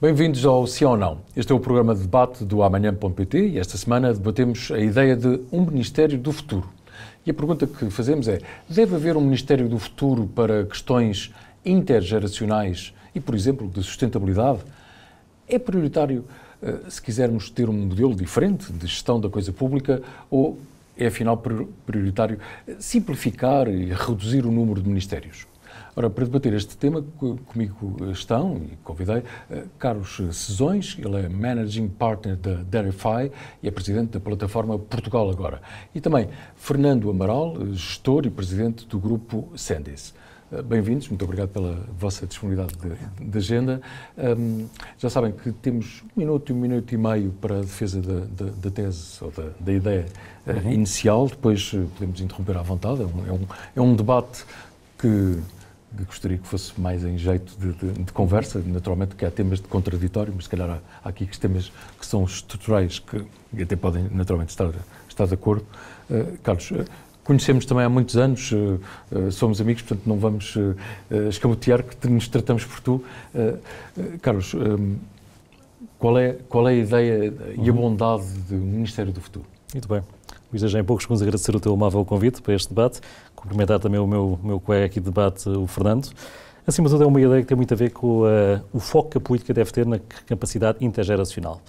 Bem-vindos ao Sim ou Não. Este é o programa de debate do amanhã.pt e esta semana debatemos a ideia de um Ministério do Futuro. E a pergunta que fazemos é, deve haver um Ministério do Futuro para questões intergeracionais e, por exemplo, de sustentabilidade? É prioritário, se quisermos ter um modelo diferente de gestão da coisa pública, ou é, afinal, prioritário simplificar e reduzir o número de ministérios? Ora, para debater este tema, comigo estão, e convidei, Carlos Cesões, ele é Managing Partner da Verify e é Presidente da plataforma Portugal Agora. E também Fernando Amaral, gestor e Presidente do Grupo Sendis. Bem-vindos, muito obrigado pela vossa disponibilidade de agenda. Já sabem que temos um minuto e meio para a defesa da tese ou da ideia inicial, depois podemos interromper à vontade. É um debate que gostaria que fosse mais em jeito de conversa, naturalmente que há temas de contraditório, mas se calhar há aqui temas que são estruturais que até podem naturalmente estar de acordo. Carlos, conhecemos também há muitos anos, somos amigos, portanto não vamos escamotear que nos tratamos por tu. Carlos, qual é a ideia e a bondade de um Ministério do Futuro? Muito bem. Luís, já em poucos segundos agradecer o teu amável convite para este debate, cumprimentar também o meu colega aqui de debate, o Fernando. Acima de tudo, é uma ideia que tem muito a ver com o foco que a política deve ter na capacidade intergeracional.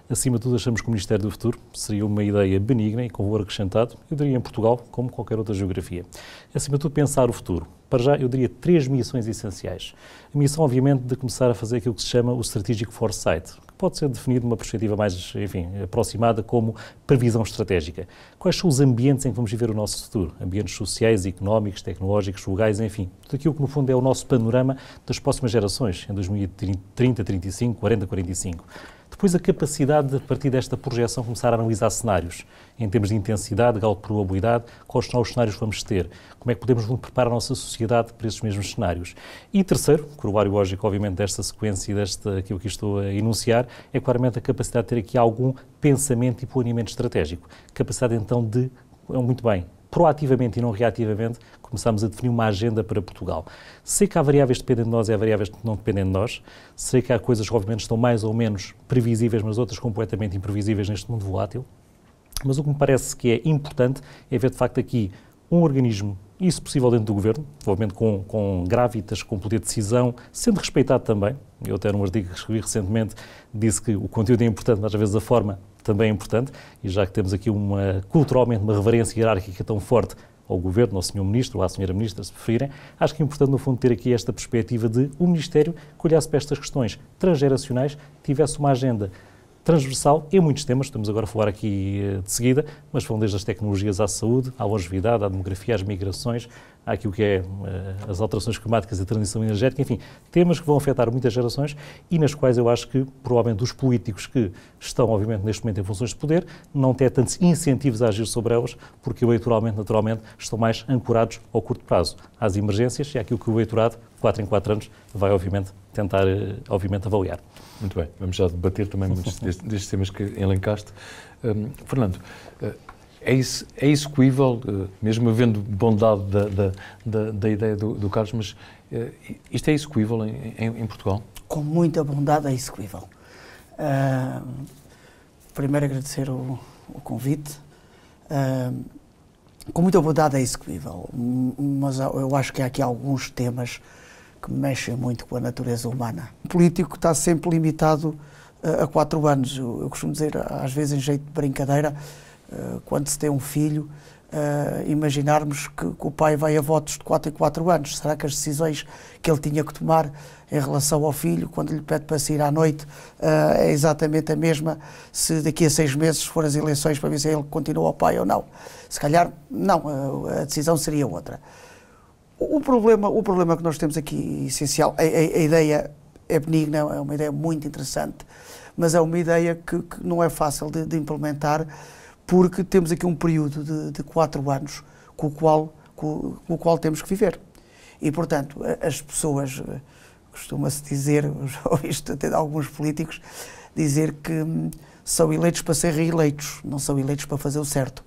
Acima de tudo, achamos que o Ministério do Futuro seria uma ideia benigna e com valor acrescentado, eu diria em Portugal, como qualquer outra geografia. Acima de tudo, pensar o futuro. Para já, eu diria 3 missões essenciais. A missão, obviamente, de começar a fazer aquilo que se chama o Strategic Foresight, que pode ser definido numa perspectiva mais, aproximada como previsão estratégica. Quais são os ambientes em que vamos viver o nosso futuro? Ambientes sociais, económicos, tecnológicos, legais, enfim. Tudo aquilo que, no fundo, é o nosso panorama das próximas gerações, em 2030, 35, 40, 45. Depois, a capacidade de, a partir desta projeção, começar a analisar cenários, em termos de intensidade, grau de probabilidade, quais são os cenários que vamos ter, como é que podemos preparar a nossa sociedade para esses mesmos cenários. E terceiro, corolário lógico, obviamente, desta sequência e aquilo que estou a enunciar, é claramente a capacidade de ter aqui algum pensamento e planeamento estratégico. Capacidade, então, de, muito bem, proativamente e não reativamente, começamos a definir uma agenda para Portugal. Sei que há variáveis que dependem de nós e há variáveis que não dependem de nós. Sei que há coisas que, obviamente, estão mais ou menos previsíveis, mas outras completamente imprevisíveis neste mundo volátil. Mas o que me parece que é importante é ver, de facto, aqui um organismo, e se possível dentro do Governo, obviamente com grávitas, com poder de decisão, sendo respeitado também. Eu até num artigo que escrevi recentemente disse que o conteúdo é importante, mas às vezes a forma também é importante, e já que temos aqui culturalmente uma reverência hierárquica tão forte ao Governo, ao Sr. Ministro ou à Sra. Ministra, se preferirem, acho que é importante, no fundo, ter aqui esta perspectiva de um Ministério que olhasse para estas questões transgeracionais, tivesse uma agenda transversal em muitos temas, estamos agora a falar aqui de seguida, mas vão desde as tecnologias à saúde, à longevidade, à demografia, às migrações, há aquilo que é as alterações climáticas e a transição energética, enfim, temas que vão afetar muitas gerações e nas quais eu acho que, provavelmente, os políticos que estão, obviamente, neste momento em funções de poder, não têm tantos incentivos a agir sobre elas, porque eleitoralmente, naturalmente, estão mais ancorados ao curto prazo, às emergências e àquilo que o eleitorado, 4 em 4 anos, vai, obviamente, tentar, avaliar. Muito bem, vamos já debater também muitos destes temas que elencaste. Fernando, é execuível, mesmo havendo bondade da ideia do Carlos, mas isto é execuível em Portugal? Com muita bondade é execuível. Primeiro agradecer o convite. Com muita bondade é execuível, mas eu acho que há aqui alguns temas que mexem muito com a natureza humana. O político está sempre limitado a 4 anos. Eu costumo dizer, às vezes em jeito de brincadeira, quando se tem um filho, imaginarmos que o pai vai a votos de 4 em 4 anos. Será que as decisões que ele tinha que tomar em relação ao filho, quando lhe pede para sair à noite, é exatamente a mesma se daqui a 6 meses for as eleições para ver se ele continua ao pai ou não? Se calhar, não, a decisão seria outra. O problema que nós temos aqui, essencial, a ideia é benigna, é uma ideia muito interessante, mas é uma ideia que não é fácil de implementar, porque temos aqui um período de 4 anos com o qual temos que viver. E, portanto, as pessoas, costuma-se dizer, ouvi isto até de alguns políticos, dizer que são eleitos para ser reeleitos, não são eleitos para fazer o certo.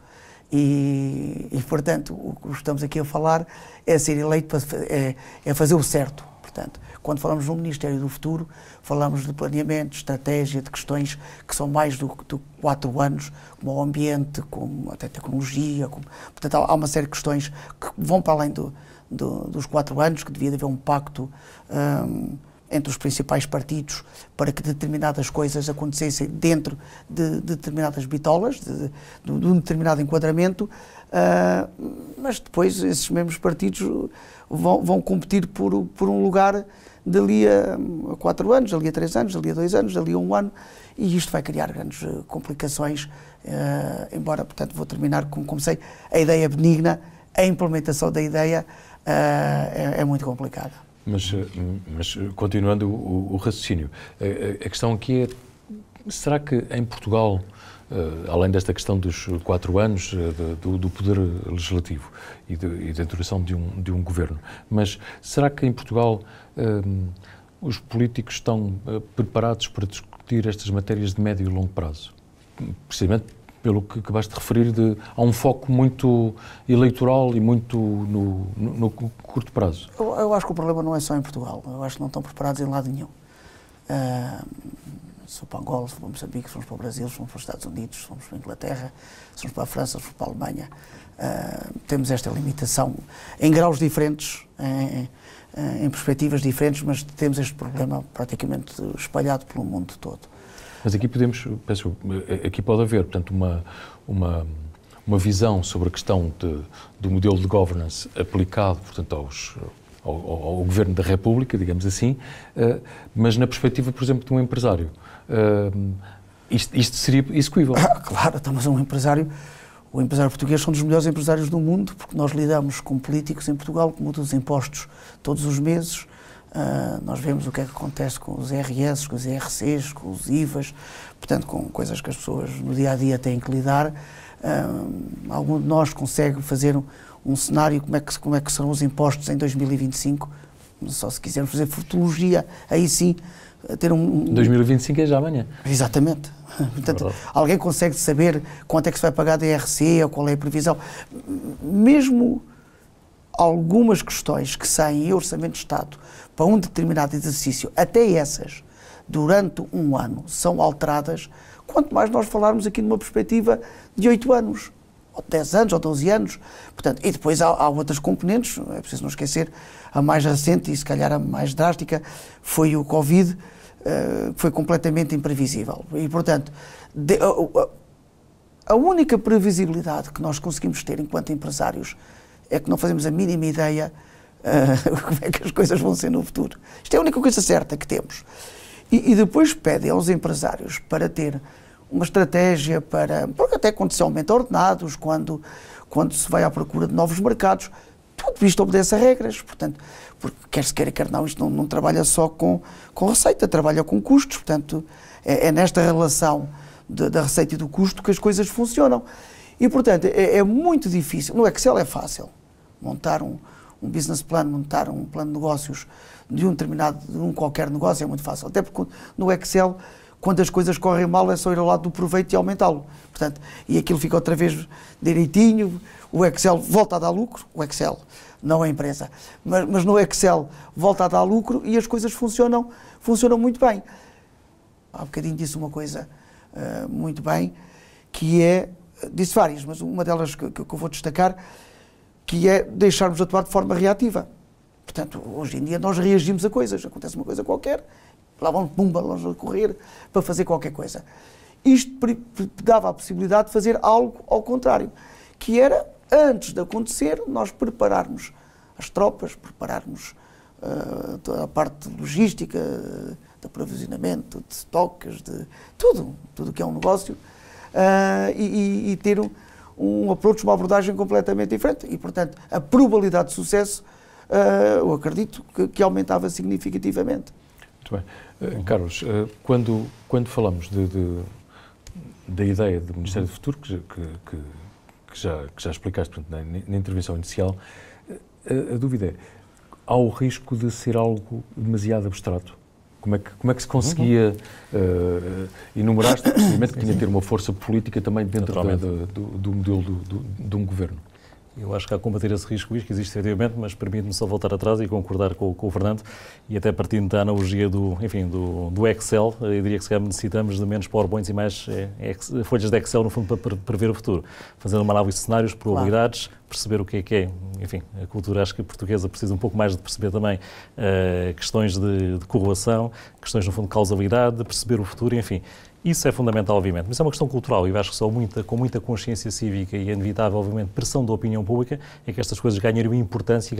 E, portanto, o que estamos aqui a falar é ser eleito, é fazer o certo. Portanto, quando falamos no Ministério do Futuro, falamos de planeamento, de estratégia, de questões que são mais do que 4 anos, como o ambiente, como até tecnologia. Portanto, há uma série de questões que vão para além dos 4 anos, que devia haver um pacto entre os principais partidos para que determinadas coisas acontecessem dentro de determinadas bitolas, de um determinado enquadramento, mas depois esses mesmos partidos vão competir por um lugar dali a 4 anos, dali a 3 anos, dali a 2 anos, dali a 1 ano, e isto vai criar grandes complicações, embora, portanto, vou terminar como comecei, a ideia benigna, a implementação da ideia é muito complicada. Mas continuando o raciocínio, a questão aqui é, será que em Portugal, além desta questão dos 4 anos do poder legislativo e da duração de um governo, mas será que em Portugal os políticos estão preparados para discutir estas matérias de médio e longo prazo? Precisamente pelo que acabaste de referir, há um foco muito eleitoral e muito no curto prazo. Eu acho que o problema não é só em Portugal. Eu acho que não estão preparados em lado nenhum. Se for para Angola, se for para Moçambique, se formos para o Brasil, se formos para os Estados Unidos, se formos para a Inglaterra, se formos para a França, se formos para a Alemanha, temos esta limitação em graus diferentes, em perspectivas diferentes, mas temos este problema praticamente espalhado pelo mundo todo. Mas aqui aqui pode haver, portanto, uma visão sobre a questão do modelo de governance aplicado, portanto, ao Governo da República, digamos assim, mas na perspectiva, por exemplo, de um empresário. Isto seria execuível? Claro, estamos o empresário português são dos melhores empresários do mundo, porque nós lidamos com políticos em Portugal que mudam os impostos todos os meses. Nós vemos o que é que acontece com os IRS, com os IRCs, com os IVAs, portanto, com coisas que as pessoas no dia-a-dia têm que lidar. Algum de nós consegue fazer um cenário, como é que serão os impostos em 2025, só se quisermos fazer futurologia, aí sim, ter 2025 é já amanhã. Exatamente. Portanto, alguém consegue saber quanto é que se vai pagar de IRC, ou qual é a previsão. Mesmo algumas questões que saem em Orçamento de Estado para um determinado exercício, até essas, durante um ano, são alteradas, quanto mais nós falarmos aqui numa perspectiva de 8 anos, ou 10 anos, ou 12 anos. Portanto, e depois há outras componentes, é preciso não esquecer, a mais recente e se calhar a mais drástica foi o Covid, que foi completamente imprevisível. E, portanto, a única previsibilidade que nós conseguimos ter enquanto empresários é que não fazemos a mínima ideia como é que as coisas vão ser no futuro. Isto é a única coisa certa que temos. E depois pedem aos empresários para ter uma estratégia porque até quando se aumenta ordenados, quando se vai à procura de novos mercados, tudo isto obedece a regras, portanto, porque quer se queira, quer não, isto não trabalha só com receita, trabalha com custos, portanto, é nesta relação da receita e do custo que as coisas funcionam. E, portanto, é muito difícil. No Excel é fácil montar um business plan, montar um plano de negócios de um qualquer negócio, é muito fácil. Até porque no Excel, quando as coisas correm mal, é só ir ao lado do proveito e aumentá-lo. Portanto, e aquilo fica outra vez direitinho, o Excel volta a dar lucro, o Excel, não a empresa, mas no Excel volta a dar lucro e as coisas funcionam muito bem. Há bocadinho disse uma coisa muito bem, que é, disse várias, mas uma delas que eu vou destacar, que é deixarmos de atuar de forma reativa. Portanto, hoje em dia nós reagimos a coisas, acontece uma coisa qualquer, lá vamos, pumba, vamos a correr para fazer qualquer coisa. Isto dava a possibilidade de fazer algo ao contrário, que era, antes de acontecer, nós prepararmos as tropas, prepararmos toda a parte de logística, de aprovisionamento, de estoques, de tudo que é um negócio, e ter um approach, uma abordagem completamente diferente. E, portanto, a probabilidade de sucesso, eu acredito, que aumentava significativamente. Muito bem. Carlos, quando falamos da ideia do Ministério do Futuro, que já explicaste, portanto, na intervenção inicial, a dúvida é, há o risco de ser algo demasiado abstrato? Como é que se conseguia enumerar este procedimento que tinha de ter uma força política também dentro do modelo de um governo? Eu acho que há que combater esse risco que existe efetivamente, mas permite-me só voltar atrás e concordar com o Fernando, e até partindo da analogia do Excel, eu diria que se calhar necessitamos de menos PowerPoints e mais folhas de Excel, no fundo, para prever o futuro. Fazendo uma análise de cenários, probabilidades, perceber o que é. Enfim, a cultura, acho que a portuguesa precisa um pouco mais de perceber também questões de correlação, questões, no fundo, de causalidade, de perceber o futuro, enfim. Isso é fundamental, obviamente, mas é uma questão cultural e eu acho que só com muita consciência cívica e inevitável, obviamente, pressão da opinião pública é que estas coisas ganhariam importância e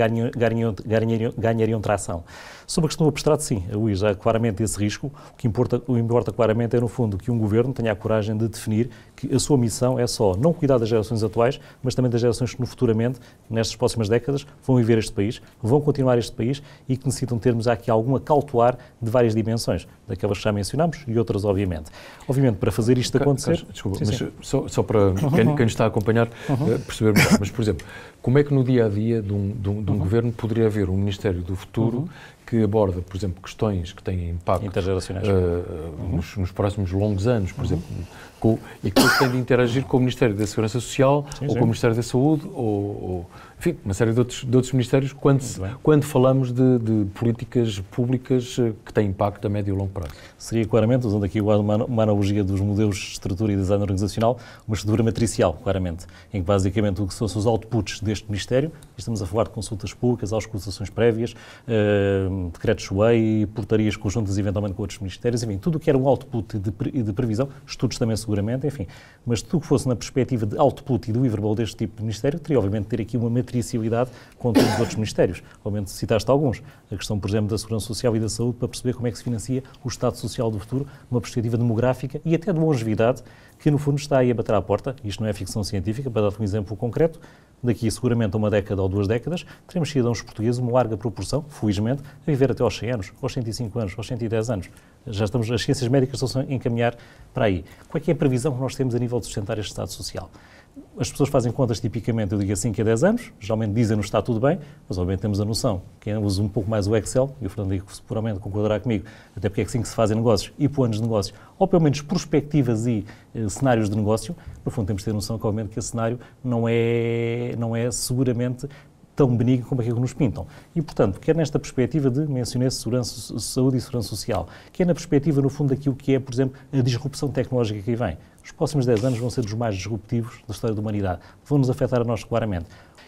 ganhariam tração. Sobre a questão do abstrato, sim, a Luís, há claramente esse risco. O que importa claramente é, no fundo, que um governo tenha a coragem de definir que a sua missão é só não cuidar das gerações atuais, mas também das gerações que, futuramente, nestas próximas décadas, vão viver este país, vão continuar este país e que necessitam termos aqui algum acautelar de várias dimensões, daquelas que já mencionamos e outras, obviamente. Obviamente, para fazer isto acontecer... Desculpa, mas só para quem nos está a acompanhar perceber melhor, mas, por exemplo, como é que no dia-a-dia de um governo poderia haver um Ministério do Futuro que aborda, por exemplo, questões que têm impacto intergeracionais nos próximos longos anos, por exemplo, e que tem de interagir com o Ministério da Segurança Social ou com o Ministério da Saúde ou enfim, uma série de outros ministérios quando falamos de políticas públicas que têm impacto a médio e longo prazo. Seria claramente, usando aqui uma analogia dos modelos de estrutura e design organizacional, uma estrutura matricial, claramente, em que basicamente o que são os outputs deste Ministério, estamos a falar de consultas públicas, auscultações prévias, decretos-lei, portarias conjuntas eventualmente com outros ministérios, enfim, tudo o que era um output de previsão, estudos também seguramente, enfim, mas tudo o que fosse na perspectiva de output e deliverable deste tipo de Ministério, teria obviamente de ter aqui uma matricialidade com todos os outros ministérios. Obviamente citaste alguns, a questão, por exemplo, da Segurança Social e da Saúde, para perceber como é que se financia o Estado Social do futuro, uma perspectiva demográfica e até de longevidade, que no fundo está aí a bater à porta. Isto não é ficção científica, para dar um exemplo concreto, daqui seguramente a uma década ou 2 décadas, teremos cidadãos portugueses uma larga proporção, felizmente, a viver até aos 100 anos, aos 105 anos, aos 110 anos. Já estamos, as ciências médicas estão a encaminhar para aí. Qual é que é a previsão que nós temos a nível de sustentar este Estado Social? As pessoas fazem contas tipicamente, eu digo, 5 a 10 anos, geralmente dizem-nos está tudo bem, mas obviamente temos a noção. Quem usa um pouco mais o Excel, e o Fernando seguramente concordará comigo, até porque é assim que se fazem negócios e planos de negócios, ou pelo menos perspectivas e cenários de negócio, no fundo temos de ter noção que obviamente que esse cenário não é seguramente tão benigno como aquilo que nos pintam. E, portanto, quer nesta perspectiva de, mencionei, saúde e segurança social, quer na perspectiva, no fundo, daquilo que é, por exemplo, a disrupção tecnológica que aí vem. Os próximos 10 anos vão ser dos mais disruptivos da história da humanidade. Vão-nos afetar a nós claramente.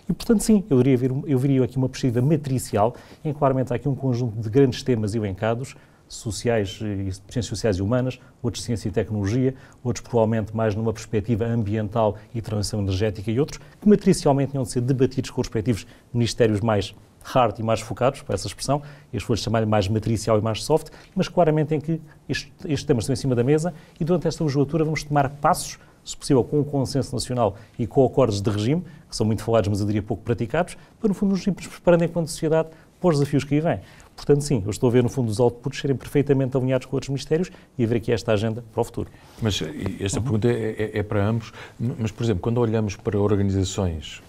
E, portanto, sim, eu viria aqui uma perspectiva matricial, em que claramente há aqui um conjunto de grandes temas elencados, sociais, ciências sociais e humanas, outros ciência e tecnologia, outros provavelmente mais numa perspectiva ambiental e transição energética e outros, que matricialmente tinham de ser debatidos com os respectivos ministérios mais hard e mais focados, para essa expressão, este foi chamar mais matricial e mais soft, mas claramente em que estes temas estão em cima da mesa e durante esta legislatura vamos tomar passos, se possível com um consenso nacional e com acordos de regime, que são muito falados, mas eu diria pouco praticados, para no fundo nos irmos preparando enquanto sociedade para os desafios que aí vêm. Portanto, sim, eu estou a ver, no fundo, os outputs serem perfeitamente alinhados com outros ministérios e haver aqui esta agenda para o futuro. Mas esta pergunta é para ambos, mas, por exemplo, quando olhamos para organizações,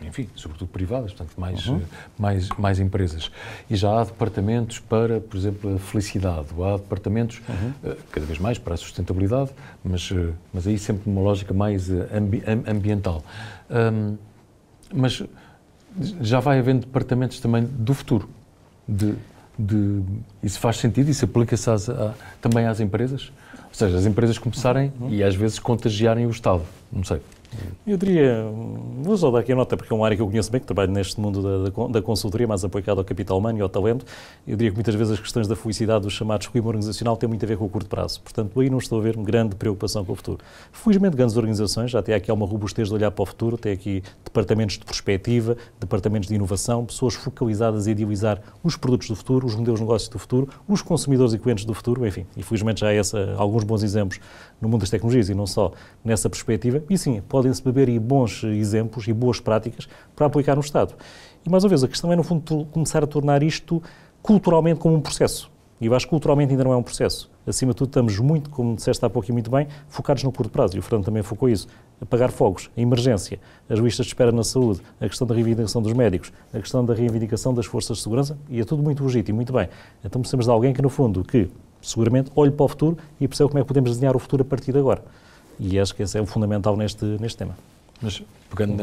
enfim, sobretudo privadas, portanto, mais empresas, e já há departamentos para, por exemplo, a felicidade, ou há departamentos, cada vez mais, para a sustentabilidade, mas aí sempre numa lógica mais ambiental. Mas já vai havendo departamentos também do futuro. Isso faz sentido? Isso aplica-se também às empresas? Ou seja, as empresas começarem e às vezes contagiarem o Estado, não sei. Eu diria, vou só dar aqui a nota, porque é uma área que eu conheço bem, que trabalho neste mundo da consultoria, mais apoiado ao capital humano e ao talento. Eu diria que muitas vezes as questões da felicidade, dos chamados clima organizacional, têm muito a ver com o curto prazo. Portanto, aí não estou a ver uma grande preocupação com o futuro. Felizmente, grandes organizações, já tem aqui uma robustez de olhar para o futuro, tem aqui departamentos de perspectiva, departamentos de inovação, pessoas focalizadas a idealizar os produtos do futuro, os modelos de negócios do futuro, os consumidores e clientes do futuro, enfim. E felizmente já há alguns bons exemplos no mundo das tecnologias e não só nessa perspectiva. E sim, podem-se beber aí bons exemplos e boas práticas para aplicar no Estado. E mais uma vez, a questão é, no fundo, começar a tornar isto culturalmente como um processo. E eu acho que culturalmente ainda não é um processo. Acima de tudo, estamos muito, como disseste há pouco e muito bem, focados no curto prazo. E o Fernando também focou isso. apagar fogos, a emergência, as listas de espera na saúde, a questão da reivindicação dos médicos, a questão da reivindicação das forças de segurança, e é tudo muito legítimo, muito bem. Então precisamos de alguém que, no fundo, que seguramente olhe para o futuro e perceba como é que podemos desenhar o futuro a partir de agora. E acho que esse é o fundamental neste tema. Mas, pegando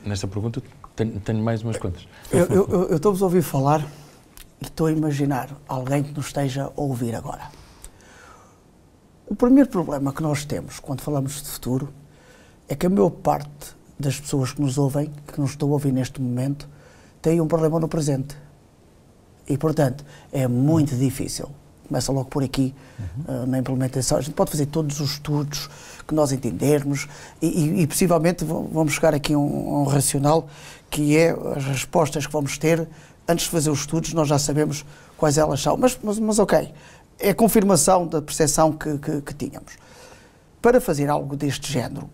nesta pergunta, tenho mais umas quantas. Eu estou-vos a ouvir falar e estou a imaginar alguém que nos esteja a ouvir agora. O primeiro problema que nós temos quando falamos de futuro é que a maior parte das pessoas que nos ouvem, que nos estão a ouvir neste momento, têm um problema no presente. E, portanto, é muito difícil. Começa logo por aqui, na implementação. A gente pode fazer todos os estudos que nós entendermos e possivelmente vamos chegar aqui a um racional, que é as respostas que vamos ter. Antes de fazer os estudos, nós já sabemos quais elas são. Mas ok, é a confirmação da percepção que tínhamos. Para fazer algo deste género,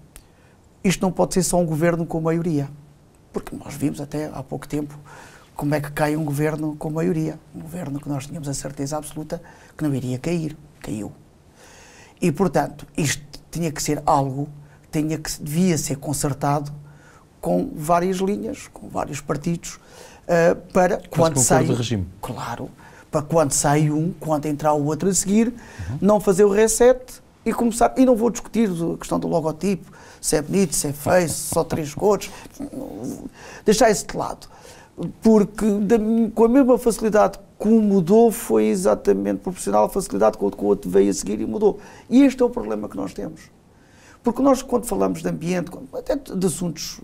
isto não pode ser só um governo com maioria. Porque nós vimos até há pouco tempo como é que cai um governo com maioria. Um governo que nós tínhamos a certeza absoluta que não iria cair. Caiu. E, portanto, isto tinha que ser algo, devia ser concertado com várias linhas, com vários partidos, para quando sai... regime. Claro, para quando sai um, quando entrar o outro a seguir, não fazer o reset e começar... E não vou discutir a questão do logotipo, se é bonito, se é feio, se só 3 cores. Deixar isso de lado. Porque com a mesma facilidade que um mudou, foi exatamente proporcional à facilidade com que o outro veio a seguir e mudou. E este é o problema que nós temos. Porque nós, quando falamos de ambiente, até de assuntos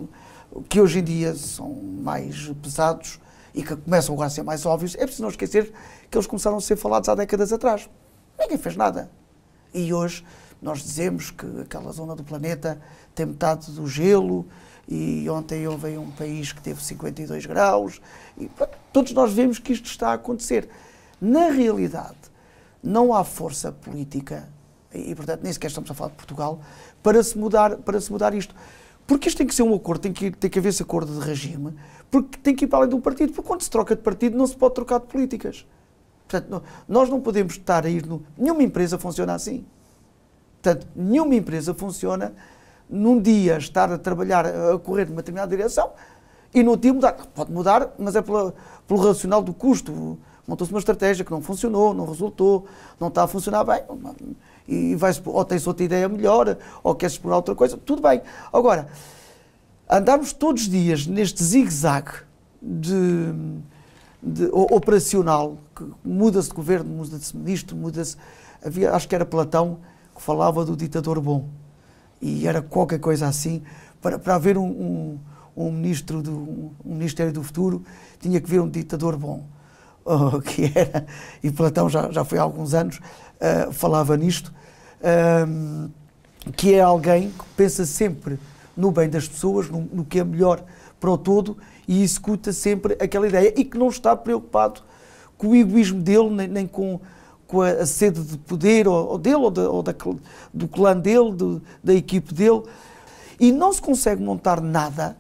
que hoje em dia são mais pesados e que começam agora a ser mais óbvios, é preciso não esquecer que eles começaram a ser falados há décadas atrás. Ninguém fez nada. E hoje nós dizemos que aquela zona do planeta tem metade do gelo, e ontem houve aí um país que teve 52 graus, e todos nós vemos que isto está a acontecer. Na realidade, não há força política, e portanto nem sequer estamos a falar de Portugal, para se mudar isto. Porque isto tem que ser um acordo, tem que haver esse acordo de regime, porque tem que ir para além de um partido, porque quando se troca de partido não se pode trocar de políticas. Portanto, nós não podemos estar a ir... Nenhuma empresa funciona assim. Portanto, nenhuma empresa funciona num dia estar a trabalhar, a correr numa determinada direção e no outro dia mudar. Pode mudar, mas é pelo racional do custo. Montou-se uma estratégia que não funcionou, não resultou, não está a funcionar bem, e ou tem-se outra ideia melhor, ou quer-se explorar outra coisa, tudo bem. Agora, andarmos todos os dias neste zigue-zague de operacional, que muda-se de governo, muda-se de ministro, muda-se... Acho que era Platão que falava do ditador bom. E era qualquer coisa assim, para haver um Ministério do Futuro, tinha que haver um ditador bom, que era, e Platão já foi há alguns anos, falava nisto, que é alguém que pensa sempre no bem das pessoas, no que é melhor para o todo, e executa sempre aquela ideia, e que não está preocupado com o egoísmo dele, nem com a sede de poder, ou dele, do clã dele, da equipe dele, e não se consegue montar nada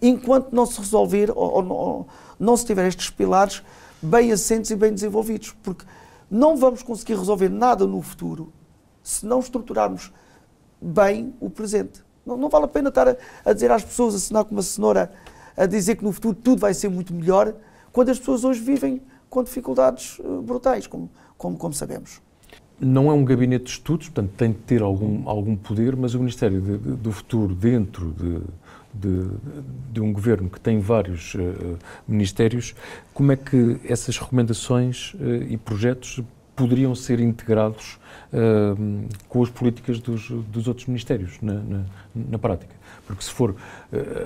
enquanto não se resolver, ou não se tiver estes pilares bem assentes e bem desenvolvidos, porque não vamos conseguir resolver nada no futuro se não estruturarmos bem o presente. Não vale a pena estar a dizer às pessoas, a assinar com uma cenoura, a dizer que no futuro tudo vai ser muito melhor, quando as pessoas hoje vivem com dificuldades brutais, como sabemos. Não é um gabinete de estudos, portanto tem de ter algum poder, mas o Ministério do Futuro, dentro de um governo que tem vários ministérios, como é que essas recomendações e projetos poderiam ser integrados com as políticas dos outros ministérios na prática? Porque se for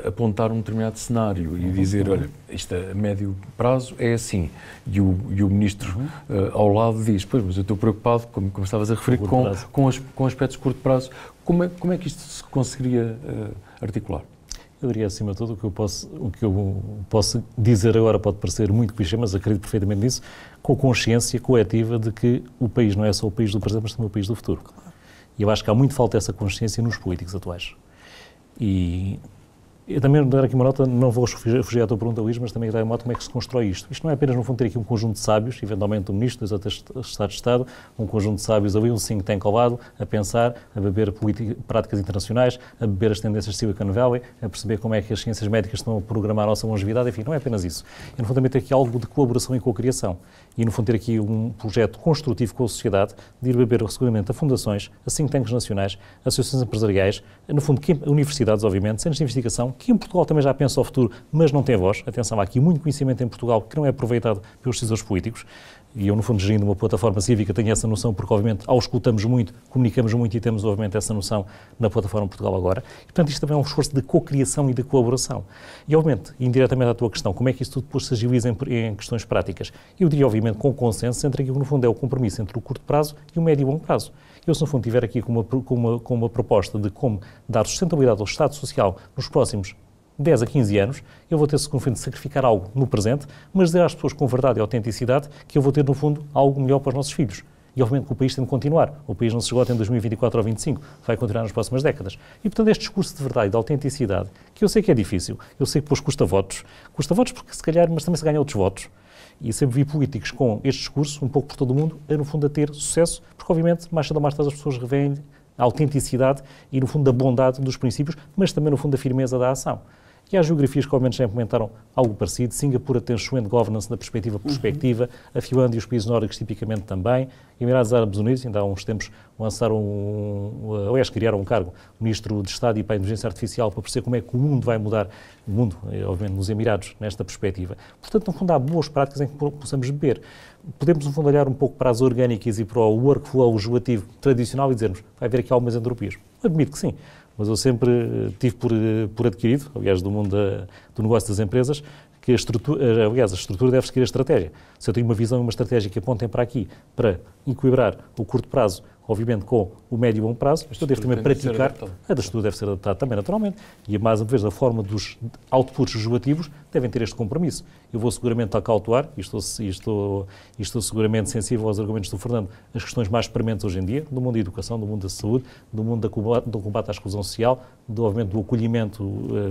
apontar um determinado cenário e dizer, olha, isto a médio prazo é assim, e o ministro ao lado diz, pois, mas eu estou preocupado, como estavas a referir, com aspectos de curto prazo, como é que isto se conseguiria articular? Eu diria, acima de tudo, o que eu posso dizer agora pode parecer muito clichê, mas acredito perfeitamente nisso, com a consciência coletiva de que o país não é só o país do presente, mas também o país do futuro. E eu acho que há muito falta dessa consciência nos políticos atuais. E Eu também dar aqui uma nota, não vou fugir à tua pergunta, Luís, mas também dar uma nota como é que se constrói isto. Isto não é apenas, no fundo, ter aqui um conjunto de sábios, eventualmente um ministro, dois outros Estados de Estado, um conjunto de sábios ali, um think tank ao lado, a pensar, a beber práticas internacionais, a beber as tendências de Silicon Valley, a perceber como é que as ciências médicas estão a programar a nossa longevidade, enfim, não é apenas isso. É, no fundo, também ter aqui algo de colaboração e co-criação. E, no fundo, ter aqui um projeto construtivo com a sociedade, de ir beber seguramente a fundações, a think tanks nacionais, associações empresariais, no fundo, universidades, obviamente, centros de investigação, que em Portugal também já pensa ao futuro, mas não tem voz. Atenção, há aqui muito conhecimento em Portugal que não é aproveitado pelos decisores políticos. E eu, no fundo, gerindo uma plataforma cívica, tenho essa noção, porque, obviamente, ao escutamos muito, comunicamos muito e temos, obviamente, essa noção na plataforma Portugal Agora. E, portanto, isto também é um esforço de co-criação e de colaboração. E, obviamente, indiretamente à tua questão, como é que isso tudo depois se agiliza em questões práticas? Eu diria, obviamente, com consenso entre aquilo que, no fundo, é o compromisso entre o curto prazo e o médio e longo prazo. Eu, se no fundo estiver aqui com uma proposta de como dar sustentabilidade ao Estado Social nos próximos 10 a 15 anos, eu vou ter, no fundo, de sacrificar algo no presente, mas dizer às pessoas com verdade e autenticidade que eu vou ter, no fundo, algo melhor para os nossos filhos. E, obviamente, que o país tem de continuar. O país não se esgota em 2024 ou 2025, vai continuar nas próximas décadas. E, portanto, este discurso de verdade e de autenticidade, que eu sei que é difícil, eu sei que depois custa votos porque se calhar, mas também se ganha outros votos. E sempre vi políticos com este discurso, um pouco por todo o mundo, no fundo, a ter sucesso, porque, obviamente, mais cedo ou mais tarde as pessoas revêem a autenticidade e, no fundo, a bondade dos princípios, mas também, no fundo, a firmeza da ação. E há geografias que, obviamente, já implementaram algo parecido. Singapura tem excelente governance na perspectiva prospectiva, a Finlândia e os países nórdicos tipicamente também. Emirados Árabes Unidos, ainda há uns tempos, lançaram, aliás, criaram um cargo, Ministro de Estado e para a Inteligência Artificial, para perceber como é que o mundo vai mudar, o mundo, obviamente, nos Emirados, nesta perspectiva. Portanto, no fundo, há boas práticas em que possamos beber. Podemos, no fundo, olhar um pouco para as orgânicas e para o workflow legislativo tradicional e dizermos, vai haver aqui algumas entropias. Admito que sim. Mas eu sempre tive por adquirido, aliás, do mundo do negócio das empresas, que a estrutura deve seguir a estratégia. Se eu tenho uma visão e uma estratégia que apontem para aqui, para equilibrar o curto prazo, obviamente com o médio e longo prazo, eu devo também praticar, a da estrutura deve ser adaptada também naturalmente, e mais uma vez a forma dos outputs legislativos devem ter este compromisso. Eu vou seguramente acautelar, e estou seguramente sensível aos argumentos do Fernando, as questões mais prementes hoje em dia, do mundo da educação, do mundo da saúde, do mundo do combate à exclusão social, obviamente do acolhimento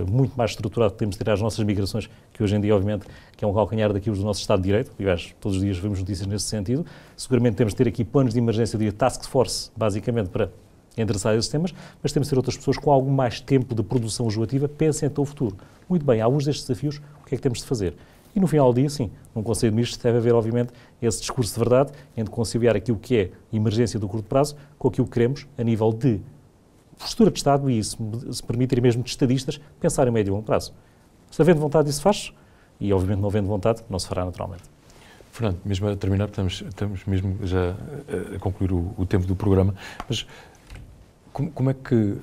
muito mais estruturado que temos de ter às nossas migrações, que hoje em dia, obviamente, que é um calcanhar daquilo do nosso Estado de Direito, aliás, todos os dias vemos notícias nesse sentido. Seguramente temos de ter aqui planos de emergência de task force, basicamente, para endereçar esses temas, mas temos de ter outras pessoas com algum mais tempo de produção legislativa, pensem então o futuro. Muito bem, à luz destes desafios, o que é que temos de fazer? E no final do dia, sim, num Conselho de Ministros deve haver, obviamente, esse discurso de verdade, entre conciliar aquilo que é emergência do curto prazo com aquilo que queremos a nível de postura de Estado e, se permitir mesmo de estadistas, pensar em médio e longo prazo. Se havendo vontade, isso faz, e obviamente não havendo vontade, não se fará naturalmente. Fernando, mesmo a terminar, estamos mesmo já a concluir o tempo do programa, mas como é que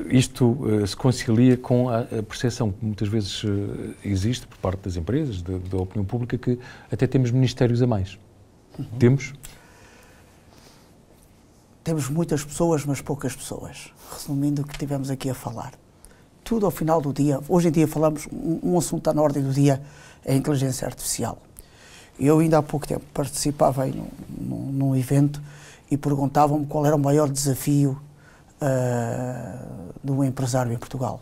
isto se concilia com a percepção que muitas vezes existe por parte das empresas, da opinião pública, que até temos ministérios a mais? Temos? Temos muitas pessoas, mas poucas pessoas. Resumindo o que tivemos aqui a falar. Tudo ao final do dia, hoje em dia falamos, um assunto está na ordem do dia, é a inteligência artificial. Eu ainda há pouco tempo participava aí num evento e perguntavam-me qual era o maior desafio de um empresário em Portugal.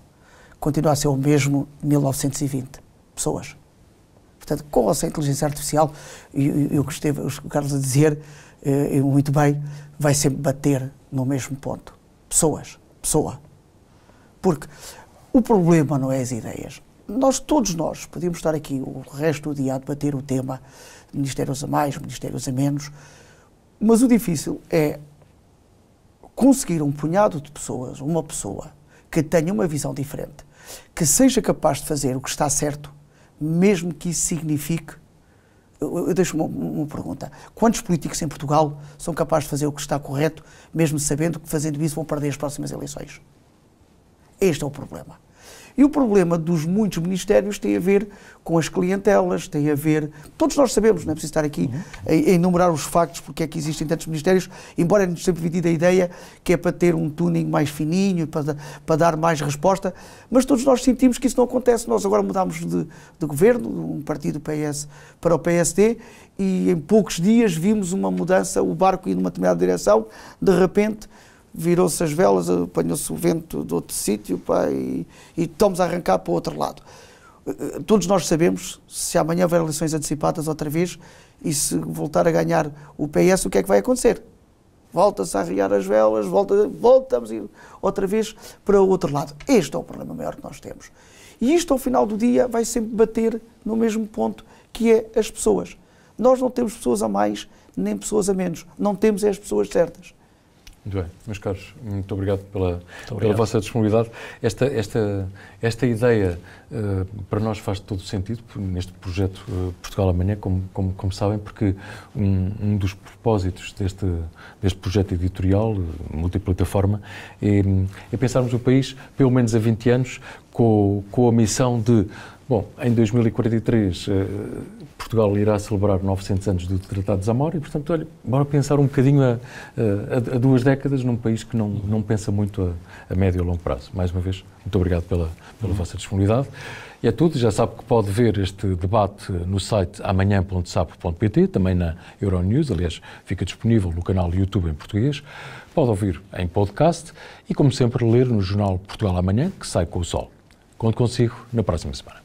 Continua a ser o mesmo de 1920, pessoas. Portanto, com essa inteligência artificial, eu gostei, o Carlos a dizer, muito bem, vai sempre bater no mesmo ponto. Pessoa. Porque o problema não é as ideias. Todos nós podíamos estar aqui o resto do dia a debater o tema de ministérios a mais, ministérios a menos, mas o difícil é conseguir um punhado de pessoas, uma pessoa que tenha uma visão diferente, que seja capaz de fazer o que está certo, mesmo que isso signifique... Eu deixo uma pergunta. Quantos políticos em Portugal são capazes de fazer o que está correto, mesmo sabendo que fazendo isso vão perder as próximas eleições? Este é o problema. E o problema dos muitos ministérios tem a ver com as clientelas, tem a ver... Todos nós sabemos, não é preciso estar aqui a enumerar os factos porque é que existem tantos ministérios, embora nos sempre vendido a ideia que é para ter um tuning mais fininho, para dar mais resposta, mas todos nós sentimos que isso não acontece. Nós agora mudámos de governo, um partido PS para o PSD, e em poucos dias vimos uma mudança, o barco ir numa determinada direção, de repente virou-se as velas, apanhou-se o vento de outro sítio, pá, e estamos a arrancar para o outro lado. Todos nós sabemos, se amanhã houver eleições antecipadas outra vez, e se voltar a ganhar o PS, o que é que vai acontecer? Volta-se a arriar as velas, voltamos outra vez para o outro lado. Este é o problema maior que nós temos. E isto, ao final do dia, vai sempre bater no mesmo ponto, que é as pessoas. Nós não temos pessoas a mais, nem pessoas a menos. Não temos as pessoas certas. Muito bem, meus caros, muito obrigado pela vossa disponibilidade. Esta ideia para nós faz todo sentido neste projeto Portugal Amanhã, como sabem, porque um dos propósitos deste projeto editorial, multiplataforma, é pensarmos o país, pelo menos há 20 anos, com a missão de, bom, em 2043 Portugal irá celebrar 900 anos do Tratado de Zamora e, portanto, olha, bora pensar um bocadinho a 2 décadas num país que não pensa muito a médio e longo prazo. Mais uma vez, muito obrigado pela vossa disponibilidade. E é tudo, já sabe que pode ver este debate no site amanhã.sapo.pt, também na Euronews, aliás, fica disponível no canal YouTube em português. Pode ouvir em podcast e, como sempre, ler no jornal Portugal Amanhã, que sai com o sol. Conto consigo na próxima semana.